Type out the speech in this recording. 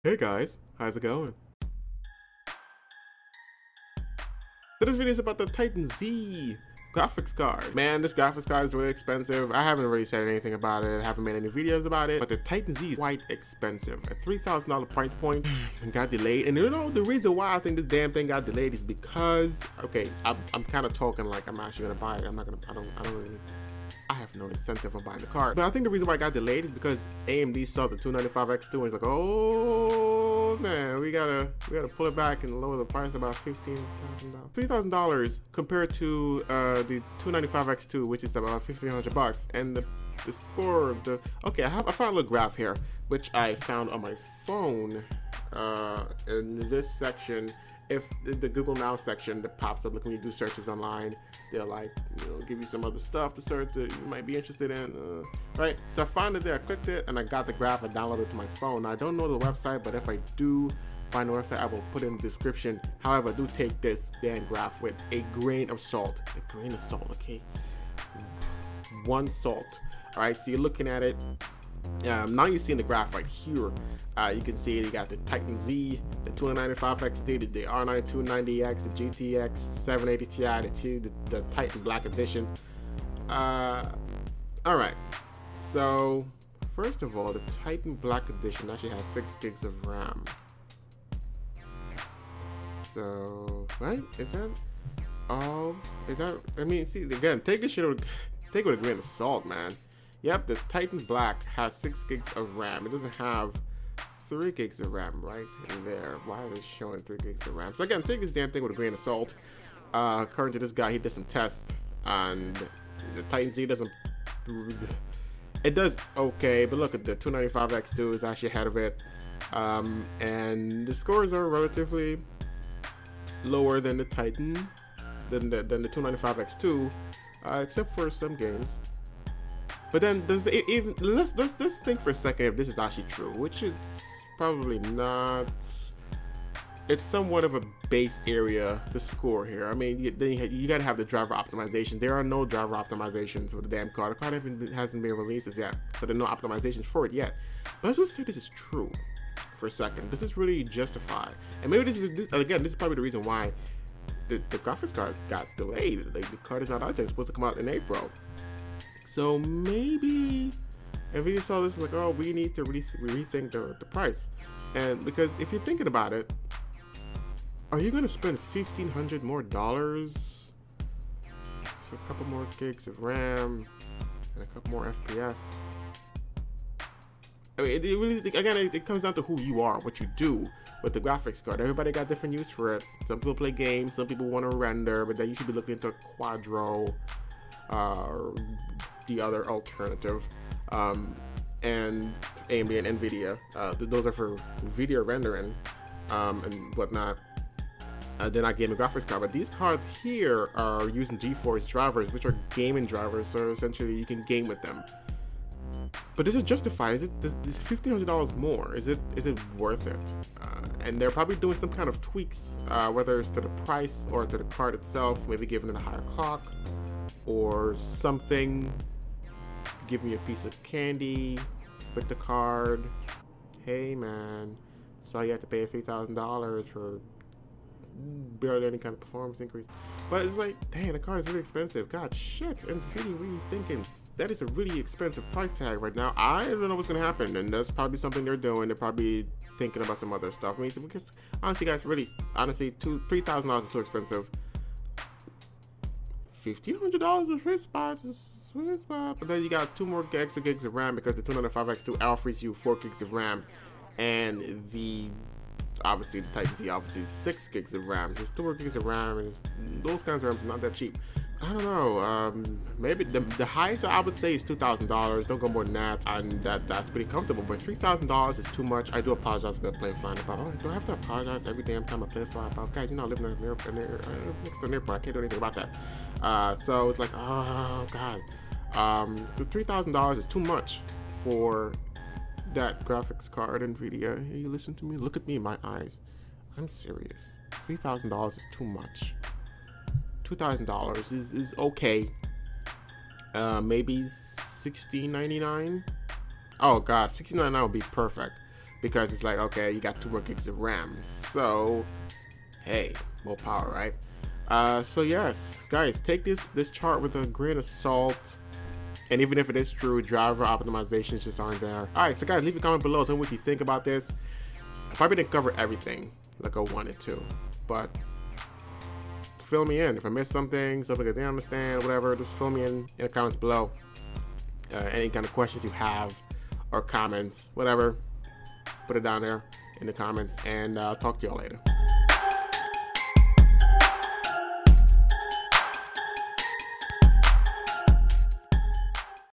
Hey guys, how's it going? So this video is about the Titan Z graphics card. Man, this graphics card is really expensive. I haven't really said anything about it. I haven't made any videos about it. But the Titan Z is quite expensive. A $3,000 price point and got delayed. And you know, the reason why I think this damn thing got delayed is because, okay, I'm kind of talking like I'm actually gonna buy it. I have no incentive on buying the card. But I think the reason why it got delayed is because AMD saw the 295 X2 and it's like, oh man, we gotta pull it back and lower the price about $15,000. $3,000 compared to the 295 X2, which is about $1,500 bucks. And the score of the, okay, I found a little graph here, which I found on my phone in this section. If the Google Now section that pops up, like when you do searches online, they'll like, you know, give you some other stuff to search that you might be interested in, right? So I found it there, I clicked it, and I got the graph, I downloaded it to my phone. Now, I don't know the website, but if I do find the website, I will put it in the description. However, do take this damn graph with a grain of salt. A grain of salt, okay? One salt. All right, so you're looking at it. Now you're seeing the graph right here. You can see you got the Titan Z, the 295 XT, the R9 290X, the GTX 780 Ti, the Titan Black Edition. All right. So first of all, the Titan Black Edition actually has 6 gigs of RAM. So right, is that? Oh, is that? I mean, see again. Take this shit with a grain of salt, man. Yep, the Titan Black has 6 gigs of RAM. It doesn't have 3 gigs of RAM right in there. Why is it showing 3 gigs of RAM? So again, take this damn thing with a grain of salt. According to this guy, he did some tests, and the Titan Z doesn't. It does okay, but look at the 295 X2 is actually ahead of it, and the scores are relatively lower than the Titan, than the 295 X2, except for some games. But then let's think for a second if this is actually true, which is probably not. It's somewhat of a base area, the score here. I mean, you gotta have the driver optimization. There are no driver optimizations for the damn card. The card hasn't been released as yet, so there are no optimizations for it yet. But let's just say this is true for a second. This is really justified, and maybe this is probably the reason why the graphics cards got delayed. Like, the card is not out there. It's supposed to come out in April. So maybe if you saw this, like, oh, we need to rethink the price. And because if you're thinking about it, are you gonna spend $1,500 more for a couple more gigs of RAM and a couple more FPS? I mean, it really, again, it comes down to who you are, what you do with the graphics card. Everybody got different use for it. Some people play games, some people want to render, but then you should be looking into a Quadro, the other alternative, and AMD and NVIDIA. Those are for video rendering and whatnot. They're not gaming graphics card, but these cards here are using GeForce drivers, which are gaming drivers, so essentially you can game with them. But this is justified. Is it $1,500 more? Is it worth it? And they're probably doing some kind of tweaks, whether it's to the price or to the card itself, maybe giving it a higher clock or something, giving you a piece of candy with the card. Hey man, so you have to pay $3,000 for barely any kind of performance increase. But it's like, dang, the card is really expensive. God shit, NVIDIA really thinking that is a really expensive price tag right now. I don't know what's gonna happen, and that's probably something they're doing. They're probably thinking about some other stuff. I mean, because honestly, guys, honestly, $3,000 is too expensive. $1,500 is a sweet spot. But then you got 2 more extra gigs of RAM because the 295 X2 offers you 4 gigs of RAM, and obviously the Titan Z obviously 6 gigs of RAM. There's 2 more gigs of RAM, and those kinds of RAMs are not that cheap. I don't know. Maybe the highest I would say is $2,000. Don't go more than that, and that's pretty comfortable. But $3,000 is too much. I do apologize for that plane flying above. Oh, do I have to apologize every damn time a plane fly above? Guys, you know, I live next to an airport. I can't do anything about that. So it's like, oh god. So $3,000 is too much for that graphics card. NVIDIA, hey, you listen to me. Look at me in my eyes. I'm serious. $3,000 is too much. $2,000 is okay. Maybe $16.99. Oh god, $16.99 would be perfect because it's like, okay, you got 2 more gigs of RAM. So, hey, more power, right? So yes, guys, take this chart with a grain of salt. And even if it is true, driver optimizations just aren't there. Alright, so guys, leave a comment below. Tell me what you think about this. I probably didn't cover everything like I wanted to, but fill me in. If I missed something I didn't understand, whatever, just fill me in the comments below. Any kind of questions you have or comments, whatever, put it down there in the comments, and I'll talk to y'all later.